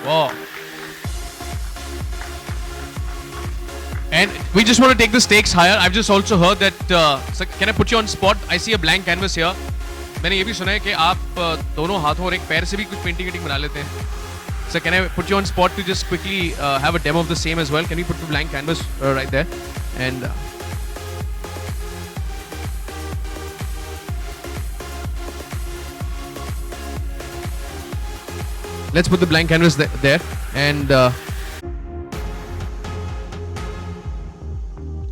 Wow. And we just want to take the stakes higher. I've just also heard that, sir, can I put you on spot? I see a blank canvas here. मैंने ये भी सुना है कि आप दोनों हाथों और एक पैर से भी कुछ पेंटिंग बना लेते हैं. So can I put you on spot to just quickly have a demo of the same as well? Can you put the blank canvas right there? And let's put the blank canvas there. And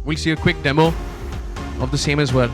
we'll see a quick demo of the same as well.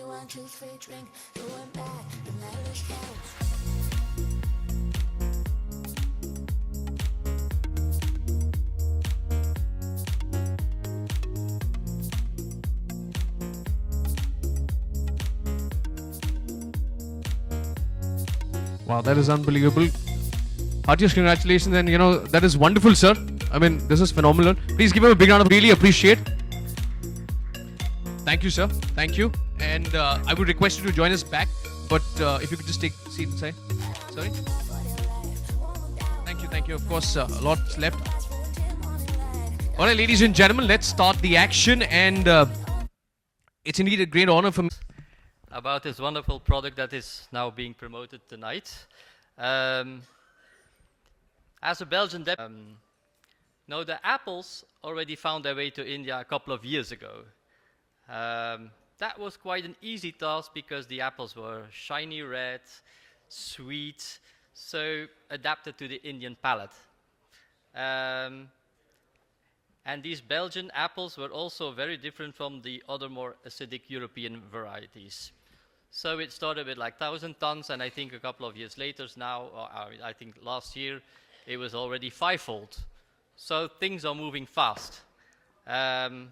One, two, three, drink. Going back, the night is cold. Wow, that is unbelievable. Heartiest congratulations, and that is wonderful, sir. I mean, this is phenomenal. Please give him a big round of really appreciate. Thank you, sir. Thank you. And I would request you to join us back, but if you could just take a seat inside. Sorry. Thank you. Thank you. Of course, a lot's left. All right, ladies and gentlemen, let's start the action, and it's indeed a great honor for me. About this wonderful product that is now being promoted tonight. As a Belgian no, the apples already found their way to India a couple of years ago. That was quite an easy task because the apples were shiny red, sweet, so adapted to the Indian palate. And these Belgian apples were also very different from the other more acidic European varieties. So it started with like 1,000 tons, and I think a couple of years later now, or I think last year, it was already fivefold. So things are moving fast. And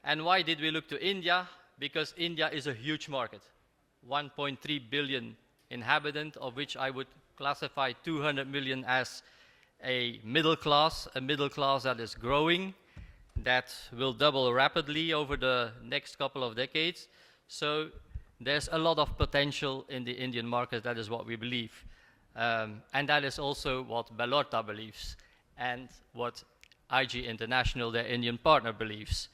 why did we look to India? Because India is a huge market. 1.3 billion inhabitants, of which I would classify 200 million as a middle class that is growing, that will double rapidly over the next couple of decades. So there's a lot of potential in the Indian market. That is what we believe. And that is also what Bellorta believes and what IG International, their Indian partner, believes.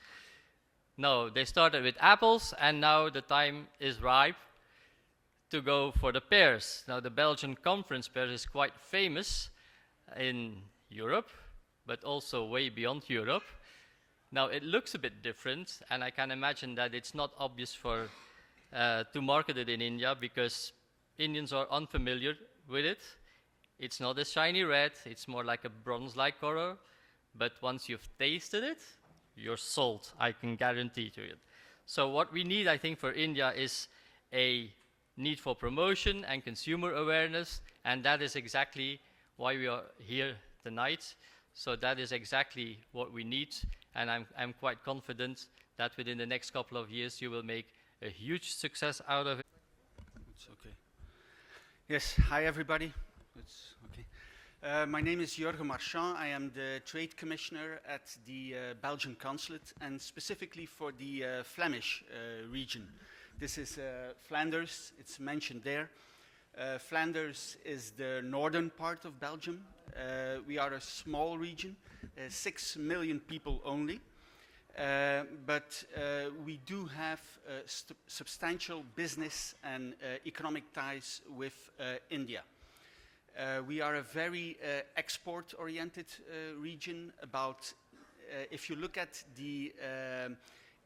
No, they started with apples, and now the time is ripe to go for the pears. Now, the Belgian conference pear is quite famous in Europe, but also way beyond Europe. Now, it looks a bit different, and I can imagine that it's not obvious to market it in India because Indians are unfamiliar with it. It's not a shiny red, it's more like a bronze-like color, but once you've tasted it, you're sold, I can guarantee to it. So what we need, I think, for India is a need for promotion and consumer awareness, and that is exactly why we are here tonight. So that is exactly what we need, and I'm quite confident that within the next couple of years you will make a huge success out of it. It's okay. Yes, hi everybody. It's okay. My name is Jurgen Marchand. I am the Trade Commissioner at the Belgian Consulate, and specifically for the Flemish region. This is Flanders, it's mentioned there. Flanders is the northern part of Belgium. We are a small region, 6 million people only. But we do have substantial business and economic ties with India. We are a very export-oriented region. If you look at the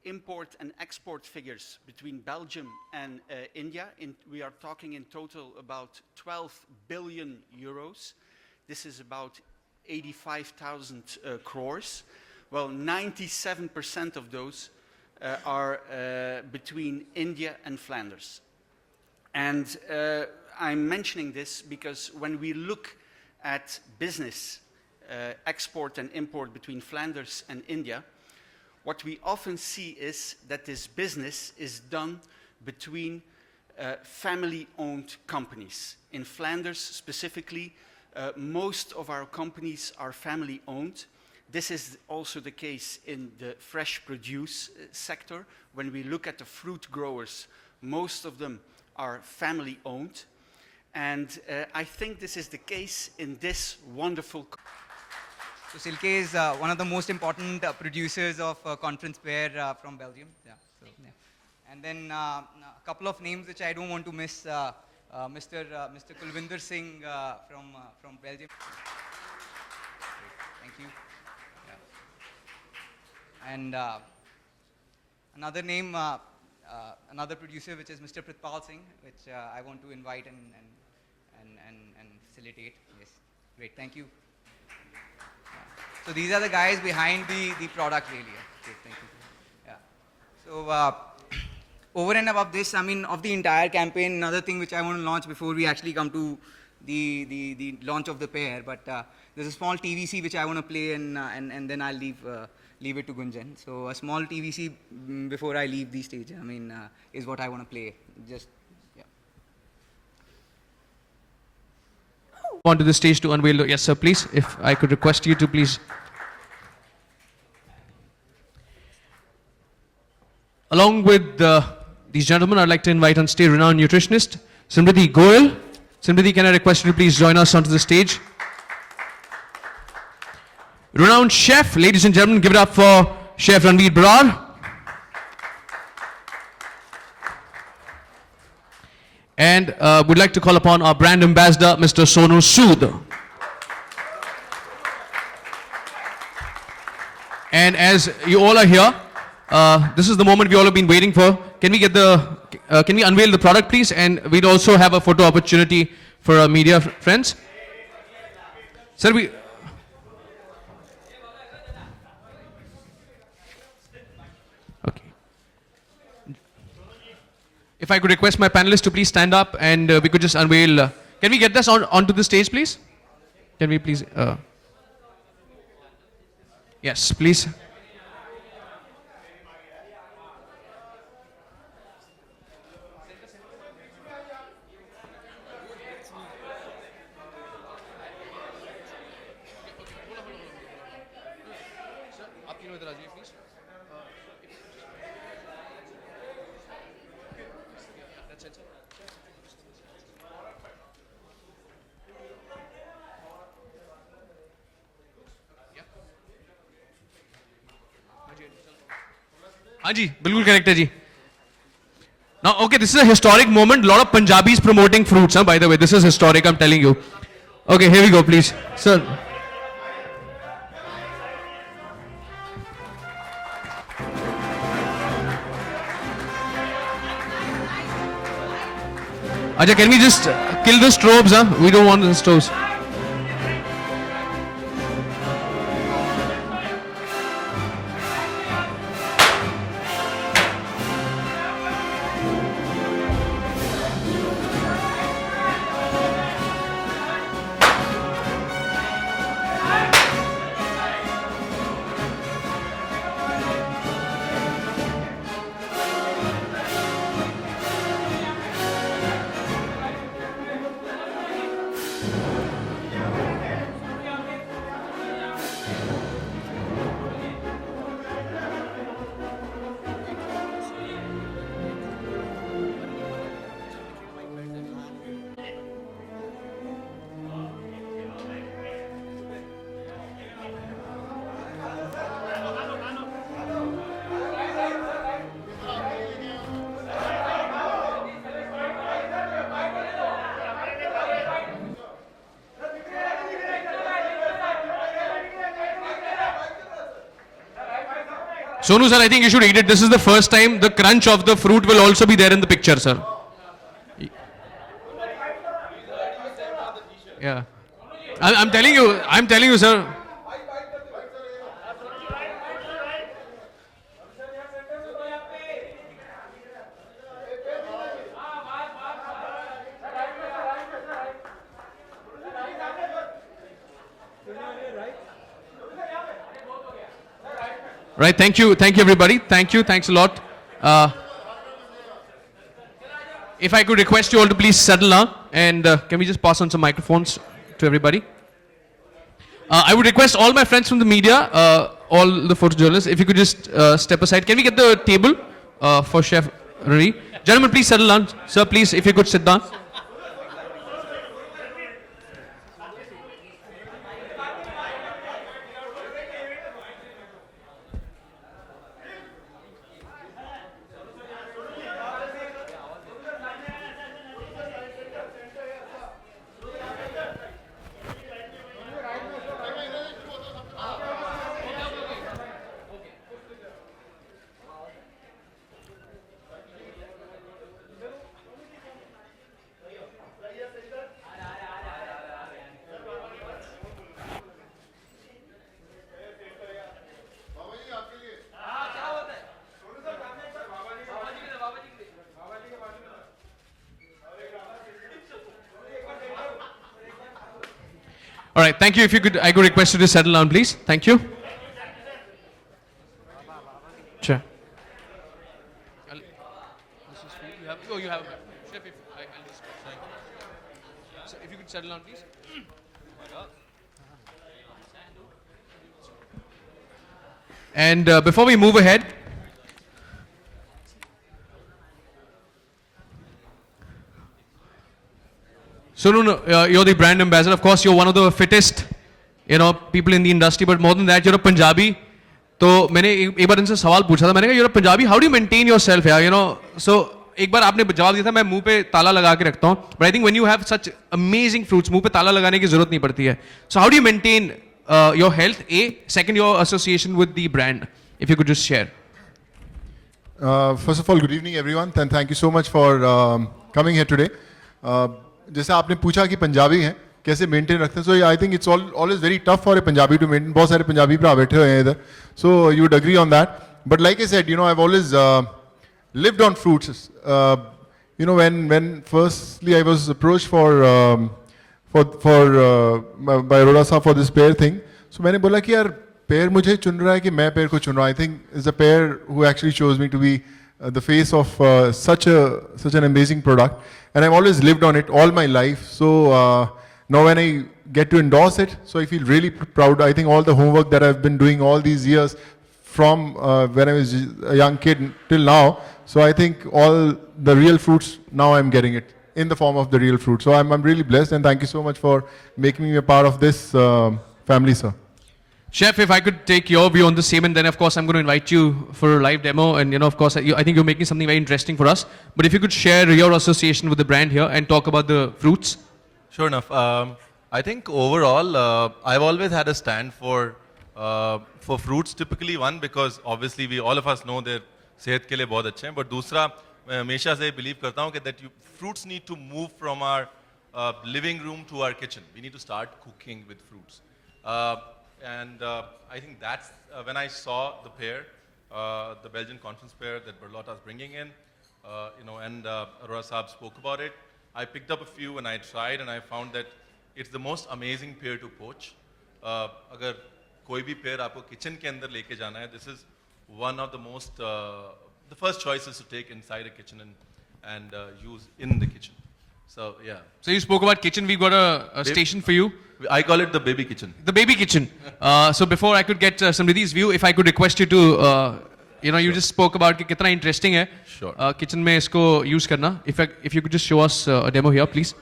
import and export figures between Belgium and India, we are talking in total about 12 billion euros. This is about 85,000 crores. Well, 97% of those are between India and Flanders. And I'm mentioning this because when we look at business, export and import between Flanders and India, what we often see is that this business is done between family-owned companies. In Flanders specifically, most of our companies are family-owned. This is also the case in the fresh produce sector. When we look at the fruit growers, most of them are family-owned. And I think this is the case in this wonderful. So Silke is one of the most important producers of conference pear from Belgium. Yeah, so, yeah. And then a couple of names which I don't want to miss. Mr. Kulvinder Singh from Belgium. Thank you. Yeah. And another name, another producer, which is Mr. Pritpal Singh, which I want to invite and facilitate. Yes, great, thank you. So these are the guys behind the product really. Okay, thank you. Yeah. So over and above this, I mean, of the entire campaign, another thing which I want to launch before we actually come to the launch of the pair, but there's a small TVC which I want to play and then I'll leave it to Gunjan. So a small TVC before I leave the stage, I mean, is what I want to play. Just, yeah. onto the stage to unveil the... Yes, sir, please. If I could request you to please... Along with these gentlemen, I'd like to invite on stage renowned nutritionist, Simriti Goyal. Simriti, can I request you to please join us onto the stage? Renowned chef, ladies and gentlemen, give it up for Chef Ranveer Brar. And we'd like to call upon our brand ambassador, Mr. Sonu Sood. And as you all are here, this is the moment we all have been waiting for. Can we get the, can we unveil the product, please? And we'd also have a photo opportunity for our media friends. Sir, we... Okay. If I could request my panelists to please stand up and we could just unveil. Can we get this onto the stage, please? Can we please? Yes, please. हाँ जी बिल्कुल correct है जी. Now, okay, this is a historic moment. A lot of Punjabis promoting fruits, by the way. This is historic, I'm telling you. Okay, here we go, please. Sir. Acha, can we just kill the strobes, huh? We don't want the strobes. Sonu sir, I think you should eat it. This is the first time the crunch of the fruit will also be there in the picture, sir. Yeah. I'm telling you, sir. Right, thank you everybody. Thank you, thanks a lot. If I could request you all to please settle down and can we just pass on some microphones to everybody? I would request all my friends from the media, all the photojournalists, if you could just step aside. Can we get the table for Chef Ranveer? Gentlemen, please settle down. Sir, please, if you could sit down. All right, thank you. If you could, I could request you to settle down, please. Thank you. Sure. Oh, you have a Chef, I'll just... So if you could settle down, please. And before we move ahead, so no, you're the brand ambassador. Of course, you're one of the fittest, people in the industry. But more than that, you're a Punjabi. तो मैंने एक बार इनसे सवाल पूछा था, मैंने कहा, you're a Punjabi. How do you maintain yourself here? So एक बार आपने जवाब दिया था, मैं मुंह पे ताला लगा के रखता हूँ. But I think when you have such amazing fruits, मुंह पे ताला लगाने की जरूरत नहीं पड़ती है. So how do you maintain your health? Second, your association with the brand. If you could just share. First of all, good evening everyone and thank you so much for coming here today. जैसे आपने पूछा कि पंजाबी हैं कैसे maintain रखते हैं, so I think it's always very tough for a Punjabi to maintain. बहुत सारे पंजाबी भरा बैठे हुए हैं इधर, so you would agree on that. But like I said, I've always lived on fruits. When firstly I was approached by Arora Saab for this pair thing, so मैंने बोला कि यार पेयर मुझे चुन रहा है कि मैं पेयर को चुन रहा हूँ. I think it's the pair who actually chose me to be the face of such an amazing product, and I've always lived on it all my life. So now when I get to endorse it, so I feel really proud. I think all the homework that I've been doing all these years from when I was a young kid till now, so I think all the real fruits now I'm getting it in the form of the real fruit. So I'm really blessed, and thank you so much for making me a part of this family, sir. Chef, if I could take your view on the same, and then of course I'm going to invite you for a live demo, and of course I think you're making something very interesting for us. But if you could share your association with the brand here and talk about the fruits. Sure enough. I think overall, I've always had a stand for fruits. Typically, one, because obviously all of us know they're सेहत के लिए बहुत अच्छे हैं. But दूसरा, मैं हमेशा से believe करता हूँ that fruits need to move from our living room to our kitchen. We need to start cooking with fruits. And I think that's when I saw the pair, the Belgian conference pair that Berlotta is bringing in, and Arora Saab spoke about it. I picked up a few and I tried, and I found that it's the most amazing pair to poach. अगर कोई भी pair आपको kitchen के अंदर लेके जाना है, this is one of the most, the first choices to take inside a kitchen and use in the kitchen. So yeah. So you spoke about kitchen. We've got a station for you. I call it the baby kitchen. The baby kitchen. So before I could get Samridhi's view, if I could request you to, you just spoke about कि कितना interesting है. Sure. Kitchen में इसको use करना. If you could just show us a demo here, please.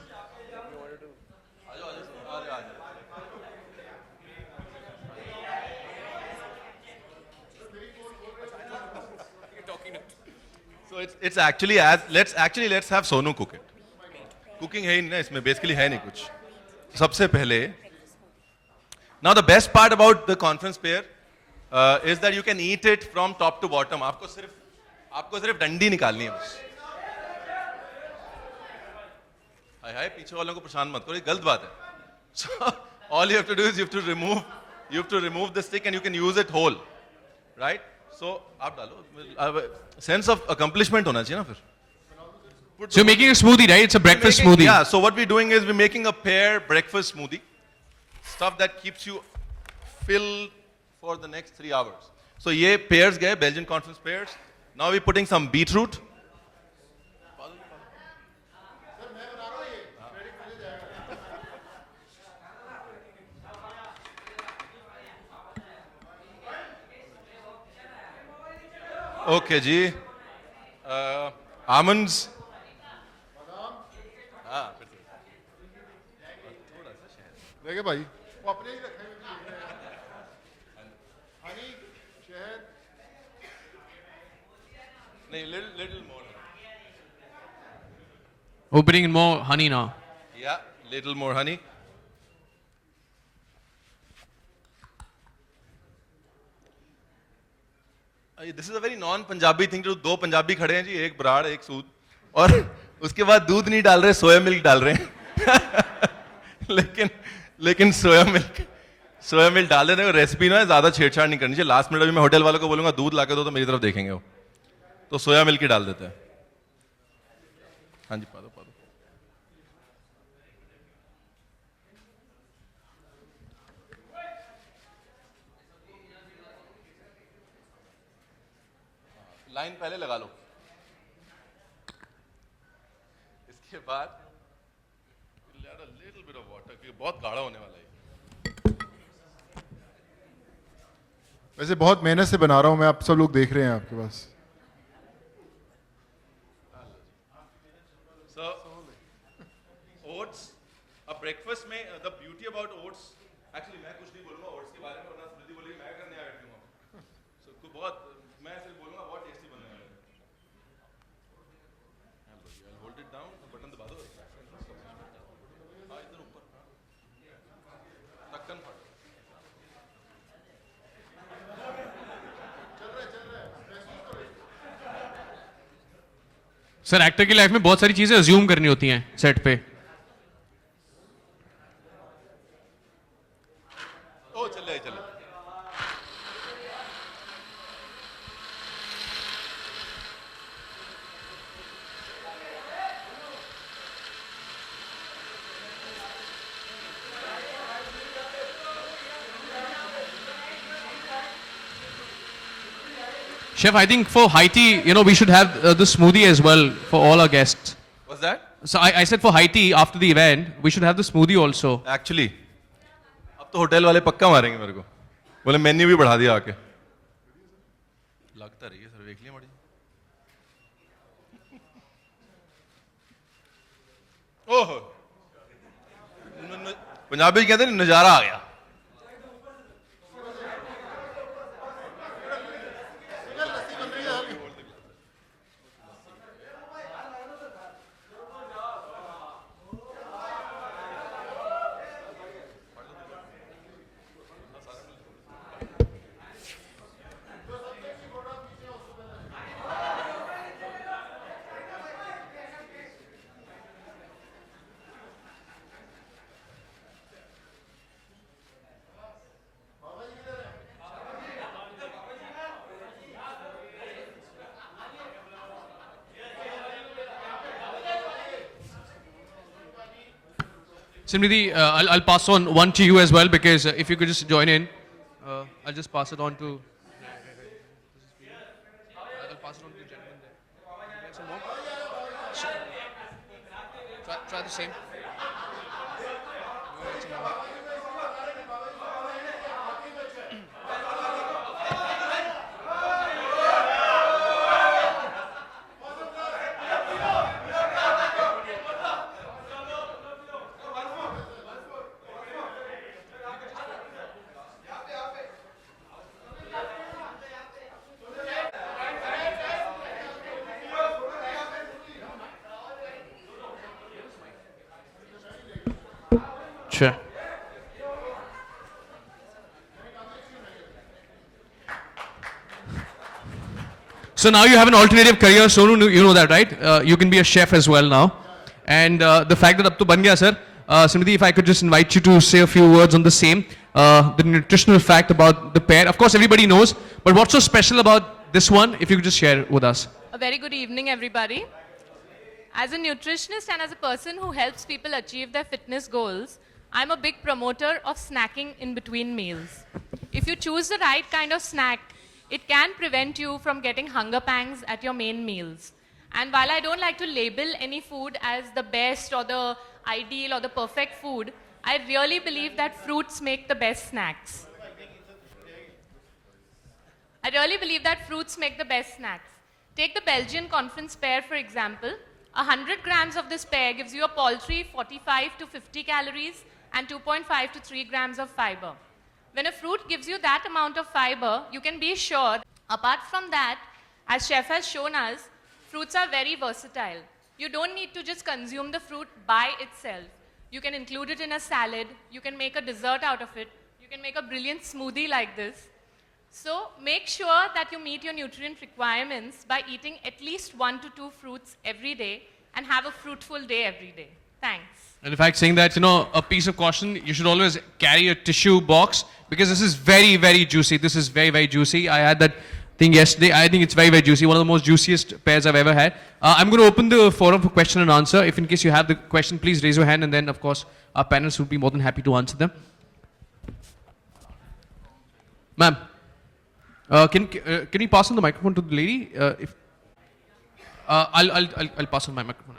So it's actually let's have Sonu cook it. Cooking है ही नहीं इसमें, basically है नहीं कुछ. सबसे पहले, now the best part about the conference pair is that you can eat it from top to bottom. आपको सिर्फ डंडी निकालनी है बस. हाय पीछे वालों को परेशान मत करो, ये गलत बात है. So all you have to do is you have to remove the stick and you can use it whole, right? So आप डालो, sense of accomplishment होना चाहिए ना फिर. So you're making a smoothie, right? It's a breakfast smoothie. Yeah, so what we're doing is we're making a pear breakfast smoothie. Stuff that keeps you filled for the next 3 hours. So ये pears गए, Belgian conference pears. Now we're putting some beetroot. Okay जी. Almonds. देखिए भाई वो अपने ही रखे हुए हैं. हनी, शहद. नहीं, little more. We're putting in more honey now. Yeah, little more honey. This is a very non-Punjabi thing. जो दो पंजाबी खड़े हैं जी, एक बराड़ एक सूद, और उसके बाद दूध नहीं डाल रहे, सोया मिल्क डाल रहे हैं. लेकिन सोया मिल्क डाल देने को रेसिपी ना ज्यादा छेड़छाड़ नहीं करनी चाहिए. लास्ट मिनट अभी मैं होटल वालों को बोलूंगा दूध ला के दो, तो मेरी तरफ देखेंगे वो, तो सोया मिल्क ही डाल देते हैं. हाँ जी, पा दो. लाइन पहले लगा लो. इसके बाद add a little bit of water, क्योंकि बहुत गाढ़ा होने वाला है. वैसे बहुत मेहनत से बना रहा हूँ मैं, आप सब लोग देख रहे हैं आपके पास. So, oats, a breakfast में the beauty about oats, actually मैं कुछ नहीं बोलूँगा oats के बारे में, वरना स्मृति बोलेगी मैं करने आ बैठी हूँ. So कुछ बहुत मैं सिर्फ बोलूँगा बहुत tasty बनने वाला है. I'll hold it down, button दबा दो. हाँ इधर ऊपर. ढक्कन फाड़. सर एक्टर की लाइफ में बहुत सारी चीजें अज्यूम करनी होती हैं सेट पे. ओ चल रहा है चल रहा है. Chef, I think for high tea, we should have the smoothie as well for all our guests. What's that? So I said for high tea after the event, we should have the smoothie also. Actually, अब तो hotel वाले पक्का मारेंगे मेरे को. बोले menu भी बढ़ा दिया आके. लगता रही है सर देख लिया मड़ी. ओह पंजाबी कहते हैं नजारा आ गया. Simriti, I'll pass on one to you as well because if you could just join in, I'll just pass it on to. I'll pass it on to the gentleman there. You have some more? Try the same. Sure. So now you have an alternative career, Sonu, you know that, right? You can be a chef as well now. And the fact that up to ban gaya, sir, Simriti, if I could just invite you to say a few words on the same, the nutritional fact about the pear. Of course, everybody knows, but what's so special about this one, if you could just share with us? A very good evening, everybody. As a nutritionist and as a person who helps people achieve their fitness goals, I'm a big promoter of snacking in between meals. If you choose the right kind of snack, it can prevent you from getting hunger pangs at your main meals. And while I don't like to label any food as the best or the ideal or the perfect food, I really believe that fruits make the best snacks. I really believe that fruits make the best snacks. Take the Belgian conference pear, for example. 100 grams of this pear gives you a paltry 45 to 50 calories and 2.5 to 3 grams of fiber. When a fruit gives you that amount of fiber, you can be sure. Apart from that, as chef has shown us, fruits are very versatile. You don't need to just consume the fruit by itself. You can include it in a salad, you can make a dessert out of it, you can make a brilliant smoothie like this. So make sure that you meet your nutrient requirements by eating at least 1 to 2 fruits every day and have a fruitful day every day. Thanks. And in fact, saying that, a piece of caution, you should always carry a tissue box because this is very, very juicy. This is very, very juicy. I had that thing yesterday. I think it's very, very juicy. One of the most juiciest pears I've ever had. I'm going to open the forum for question and answer. If in case you have the question, please raise your hand and then, of course, our panelists would be more than happy to answer them. Ma'am, can you pass on the microphone to the lady? I'll pass on my microphone.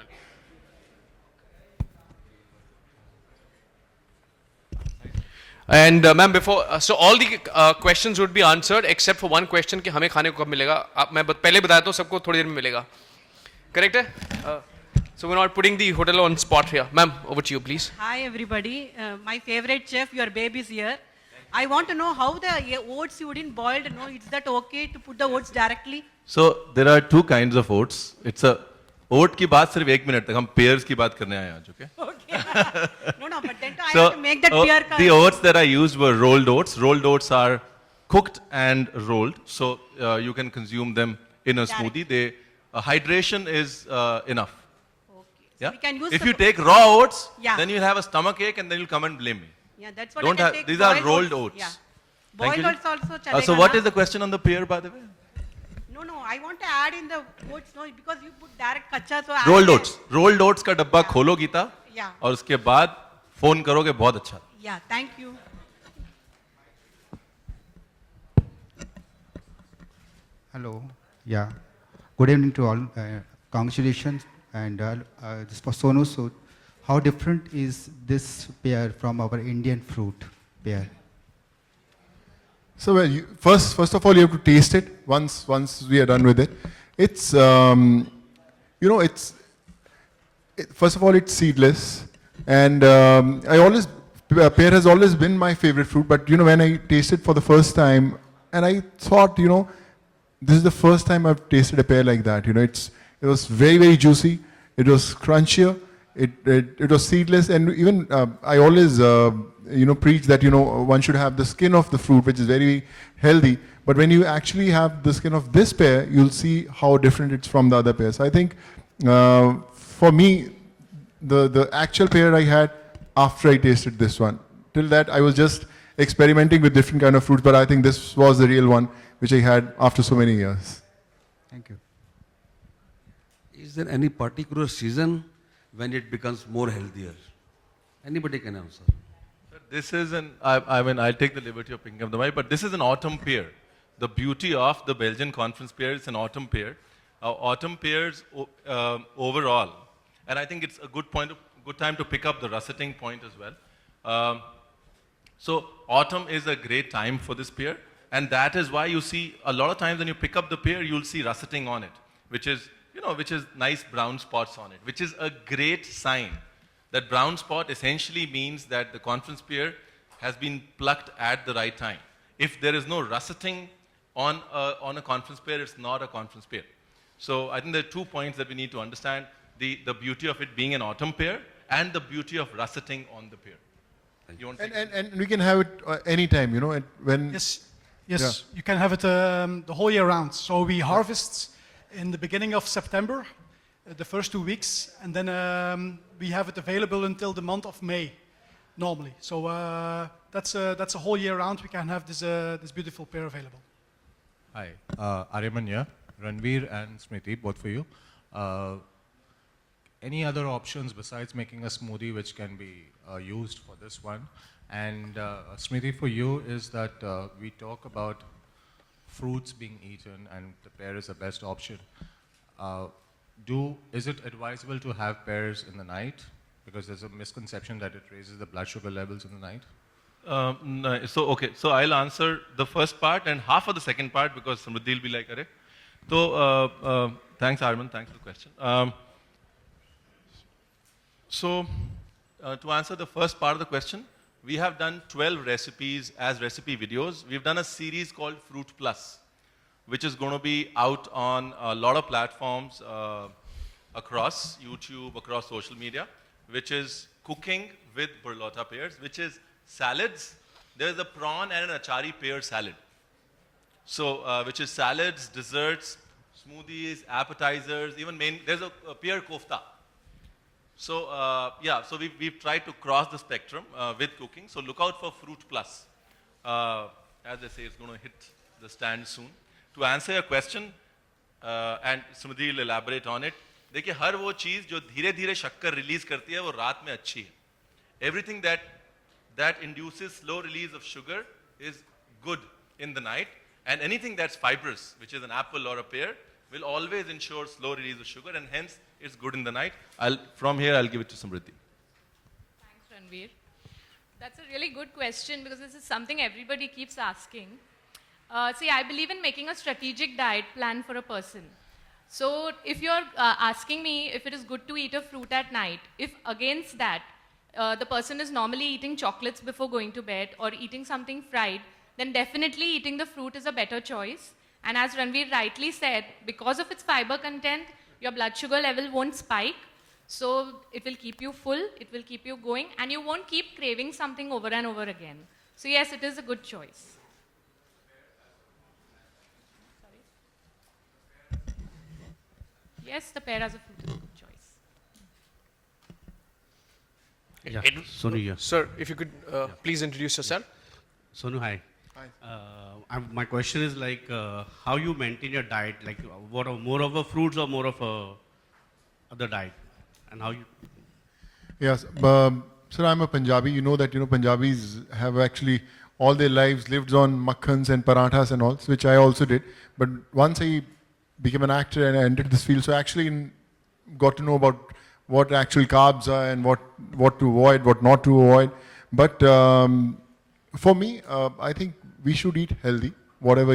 And ma'am, before so all the questions would be answered except for one question कि हमें खाने को कब मिलेगा? मैं पहले बताता हूँ सबको थोड़ी देर में मिलेगा. Correct है? So we're not putting the hotel on spot here. Ma'am, over to you, please. Hi everybody, my favorite chef, your baby is here. I want to know how the oats you didn't boiled. No, is that okay to put the oats directly? So there are two kinds of oats. It's a oat की बात सिर्फ 1 minute तक हम pears की बात करने आए हैं आज, okay? Okay. No, but then I So have to make that pear the oats that I used were rolled oats. Rolled oats are cooked and rolled, so you can consume them in a smoothie. Hydration is enough. Okay. So Yeah. we can use If the you take raw oats, Yeah. then you'll have a stomach ache and then you'll come and blame me. Yeah, that's what Don't I have. can take. These are boiled rolled oats. Yeah. Thank Boiled you. oats also chalega So what na? is the question on the pear, by the way? No, I want to add in the oats, no, because you put direct kacha, so add Rolled the- oats. Rolled oats का डब्बा खोलो Gita Yeah. और उसके बाद phone करोगे बहुत अच्छा. Yeah, thank you. Hello. Yeah. Good evening to all. Congratulations. And this for Sonu Sood. How different is this pear from our Indian fruit pear? So well, first of all, you have to taste it once we are done with it. It's first of all, it's seedless, and pear has always been my favorite fruit. But when I tasted for the first time, and I thought, this is the first time I've tasted a pear like that. It was very, very juicy. It was crunchier. It was seedless, and even I always preach that one should have the skin of the fruit, which is very healthy. But when you actually have the skin of this pear, you'll see how different it's from the other pears. I think for me, the actual pear I had after I tasted this one. Till that, I was just experimenting with different kind of fruits, but I think this was the real one which I had after so many years. Thank you. Is there any particular season when it becomes more healthier? Anybody can answer. This is I'll take the liberty of picking up the mic, but this is an autumn pear. The beauty of the Belgian conference pear is an autumn pear. Autumn pears overall, and I think it's a good time to pick up the russeting point as well. So autumn is a great time for this pear, and that is why you see a lot of times when you pick up the pear, you'll see russeting on it, which is nice brown spots on it, which is a great sign. That brown spot essentially means that the conference pear has been plucked at the right time. If there is no russeting on a conference pear, it's not a conference pear. So I think there are 2 points that we need to understand: the beauty of it being an autumn pear and the beauty of russeting on the pear. You want to And we can have it anytime, when. Yes, Yeah. you can have it the whole year round. So we harvest in the beginning of September, the first 2 weeks, and then we have it available until the month of May, normally. So that's a whole year round. We can have this beautiful pear available. Hi, Aryaman here, Ranveer and Smriti, both for you. Any other options besides making a smoothie which can be used for this one? And Smriti, for you is that we talk about fruits being eaten and the pear is the best option. Is it advisable to have pears in the night? Because there's a misconception that it raises the blood sugar levels in the night. No, so I'll answer the first part and half of the second part because Samruddhi will be like, "Arey." So thanks, Arman, thanks for the question. To answer the first part of the question, we have done 12 recipes as recipe videos. We've done a series called Fruit Plus, which is going to be out on a lot of platforms across YouTube, across social media, which is cooking with burlota pears, which is salads. There's a prawn and an achari pear salad. So, which is salads, desserts, smoothies, appetizers, even there's a pear kofta. So, so we've tried to cross the spectrum with cooking. So look out for Fruit Plus. As I say, it's going to hit the stand soon. To answer your question, and Smriti will elaborate on it, देखिए हर वो चीज़ जो धीरे-धीरे शक्कर release करती है वो रात में अच्छी है. Everything that induces slow release of sugar is good in the night, and anything that's fibrous, which is an apple or a pear, will always ensure slow release of sugar, and hence it's good in the night. From here, I'll give it to Samriddhi. Thanks, Ranveer. That's a really good question because this is something everybody keeps asking. See, I believe in making a strategic diet plan for a person. So if you're asking me if it is good to eat a fruit at night, if against that the person is normally eating chocolates before going to bed or eating something fried, then definitely eating the fruit is a better choice. And as Ranveer rightly said, because of its fiber content, your blood sugar level won't spike. So it will keep you full, it will keep you going, and you won't keep craving something over and over again. So yes, it is a good choice. Yes, the pear as a fruit is a good choice. Yeah, Sonu here. Sir, if you could please introduce yourself. Sonu, hi. Hi. My question is like how you maintain your diet, like what more of a fruits or more of a other diet, and how you. Yes, sir, I'm a Punjabi. You know that Punjabis have actually all their lives lived on makhans and parathas and all, which I also did. But once I became an actor and I entered this field, so I actually got to know about what actual carbs are and what to avoid, what not to avoid. But for me, I think we should eat healthy. Whatever,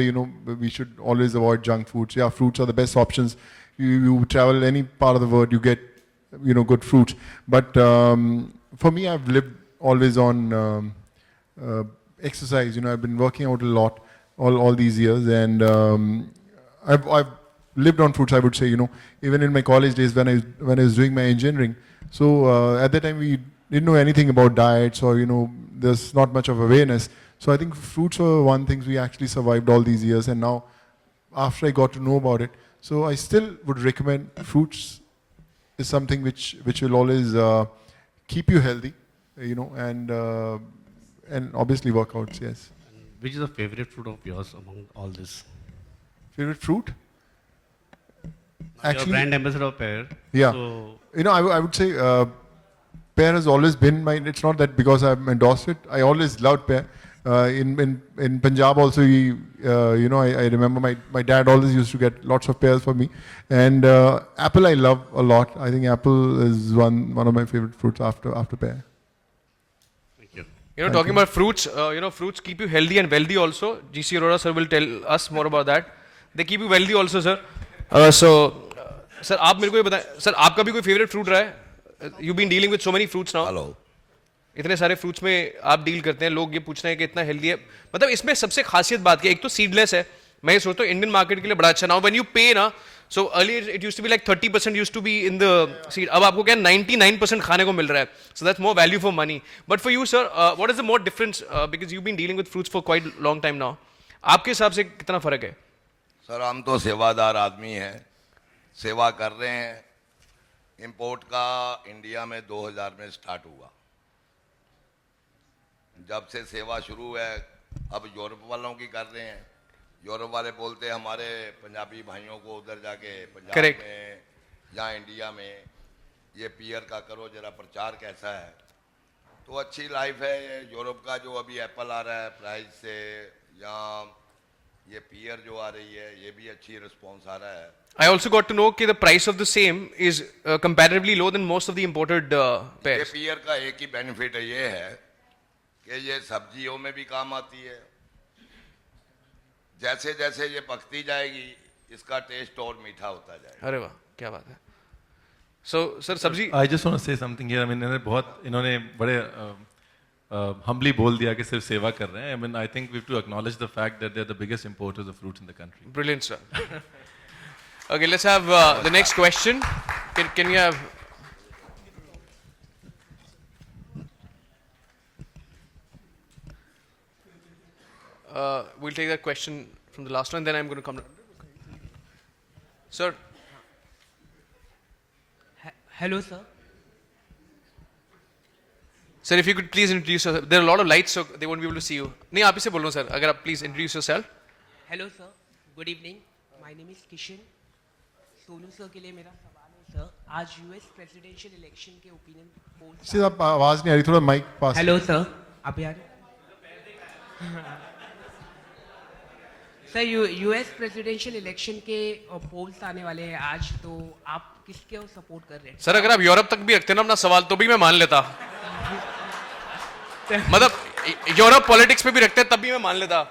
we should always avoid junk foods. Yeah, fruits are the best options. You travel any part of the world, you get, good fruits. But for me, I've lived always on exercise. I've been working out a lot all these years, and I've lived on fruits, I would say, even in my college days when I was doing my engineering. So at that time we didn't know anything about diets or, there's not much of awareness. So I think fruits were one thing we actually survived all these years, and now after I got to know about it, so I still would recommend fruits is something which will always keep you healthy, and obviously workouts, yes. Which is the favorite fruit of yours among all this? Favorite fruit? Actually, brand ambassador of pear. Yeah. So I would say pear has always been mine. It's not that because I've endorsed it. I always loved pear. In Punjab also, I remember my dad always used to get lots of pears for me. And apple I love a lot. I think apple is one of my favorite fruits after pear. Thank you. Talking about fruits, fruits keep you healthy and wealthy also. GC Arora sir will tell us more about that. They keep you wealthy also, sir. Sir, आप मेरे को ये बताएं, sir आपका भी कोई favourite fruit रहा है? You've been dealing with so many fruits now. Hello इतने सारे फ्रूट्स में आप डील करते हैं, लोग ये पूछ रहे हैं कि इतना हेल्दी है. मतलब इसमें सबसे खासियत बात क्या है? एक तो सीडलेस है. मैं ये सोचता हूँ इंडियन मार्केट के लिए बड़ा अच्छा. नाउ व्हेन यू पे ना, so earlier it used to be like 30% used to be in the seed. अब आपको क्या 99% खाने को मिल रहा है. So that's more value for money. But for you sir, what is the more difference, because you been dealing with fruits for quite long time now. आपके हिसाब से कितना फर्क है? सर, हम तो सेवादार आदमी हैं, सेवा कर रहे हैं. इंपोर्ट का इंडिया में 2000 में स्टार्ट हुआ. जब से सेवा शुरू है, अब यूरोप वालों की कर रहे हैं. यूरोप वाले बोलते हैं हमारे पंजाबी भाइयों को उधर जाके पंजाब Correct. में या इंडिया में ये पियर का करो, जरा प्रचार कैसा है. तो अच्छी लाइफ है. यूरोप का जो अभी एप्पल आ रहा है प्राइस से, या ये पियर जो आ रही है, ये भी अच्छी रिस्पॉन्स आ रहा है. I also got to know कि the price of the same is comparatively low than most of the imported ये pears. पियर का एक ही बेनिफिट ये है कि ये सब्जियों में भी काम आती है. जैसे जैसे ये पकती जाएगी, इसका टेस्ट और मीठा होता जाएगा. अरे वाह, क्या बात है. So सर सब्जी. I just want to say something here. I mean, इन्होंने बड़े humbly बोल दिया कि सिर्फ सेवा कर रहे हैं. I mean, I think we have to acknowledge the fact that they are the biggest importers of fruits in the country. Brilliant, sir. Okay, let's have the next question. Can we have? We'll take that question from the last one, then I'm going to come. Sir. Hello, sir. Sir, if you could please introduce yourself. There are a lot of lights, so they won't be able to see you. नहीं, आप ही से बोल रहा हूँ, sir. अगर आप please introduce yourself. Hello, sir. Good evening. My name is Kishan. Sonu sir के लिए मेरा सवाल है, सर. आज यूएस प्रेसिडेंशियल इलेक्शन के ओपिनियन पोल. सर, आप आवाज नहीं आ रही, थोड़ा माइक पास. हेलो सर, आप आ रहे? सर, यूएस प्रेसिडेंशियल इलेक्शन के पोल्स आने वाले हैं आज, तो आप किसके सपोर्ट कर रहे हैं? सर, अगर आप यूरोप तक भी रखते ना अपना सवाल, तो भी मैं मान लेता. मतलब यूरोप पॉलिटिक्स पे भी रखते तब भी मैं मान लेता,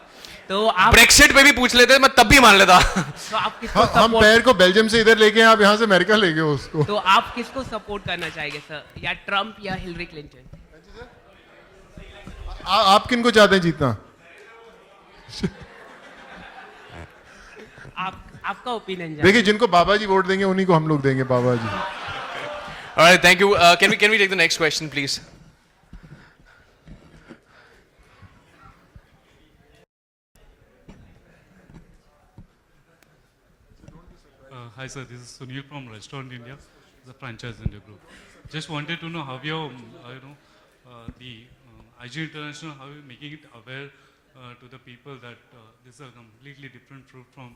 तो आप ब्रेक्सिट पे भी पूछ लेते मैं तब भी मान लेता। तो आप किसको हम पैर को बेल्जियम से इधर लेके आप यहाँ से अमेरिका ले गए उसको। तो आप किसको सपोर्ट करना चाहेंगे सर, या ट्रम्प या हिलरी क्लिंटन? आप किन को चाहते हैं जीतना? आपका ओपिनियन देखिए, जिनको बाबा जी वोट देंगे उन्हीं को हम लोग देंगे, बाबा जी। Alright, thank you. Can we take the next question, please? Hi sir, this is Sunil from Restaurant India, the franchise India group. Just wanted to know how you're, the IG International, how you're making it aware to the people that this is a completely different fruit from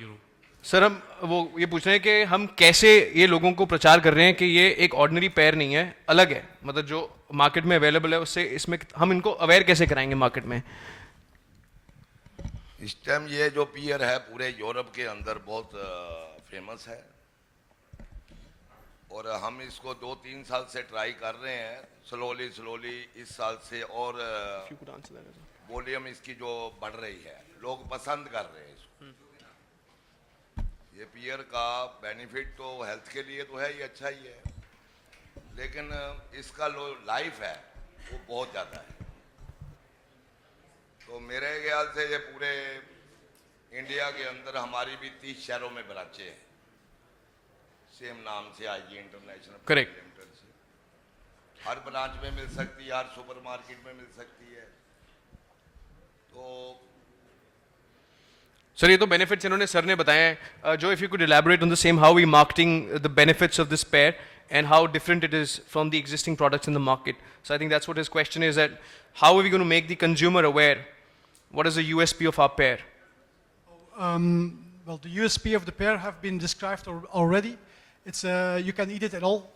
Europe. Sir हम वो ये पूछ रहे हैं कि हम कैसे ये लोगों को प्रचार कर रहे हैं कि ये एक ऑर्डिनरी पेयर नहीं है, अलग है, मतलब जो मार्केट में अवेलेबल है उससे इसमें हम इनको अवेयर कैसे कराएंगे मार्केट में? इस टाइम ये जो पियर है पूरे यूरोप के अंदर बहुत फेमस है और हम इसको 2-3 साल से ट्राई कर रहे हैं, स्लोली इस साल से, और वॉल्यूम इसकी जो बढ़ रही है, लोग पसंद कर रहे हैं इसको। ये पियर का बेनिफिट तो हेल्थ के लिए तो है ही, अच्छा ही है, लेकिन इसका जो लाइफ है वो बहुत ज़्यादा है। तो मेरे ख्याल से ये पूरे इंडिया के अंदर हमारी भी 30 शहरों में ब्रांचें हैं, सेम नाम से आईजी इंटरनेशनल। करेक्ट। हर ब्रांच में मिल सकती है, हर सुपरमार्केट में मिल सकती है। तो सर ये तो बेनिफिट्स इन्होंने सर ने बताए हैं, जो if you could elaborate on the same how we marketing the benefits of this pair and how different it is from the existing products in the market. So I think that's what his question is, that how are we going to make the consumer aware? What is the USP of our pear? Well, the USP of the pear have been described already. It's you can eat it at all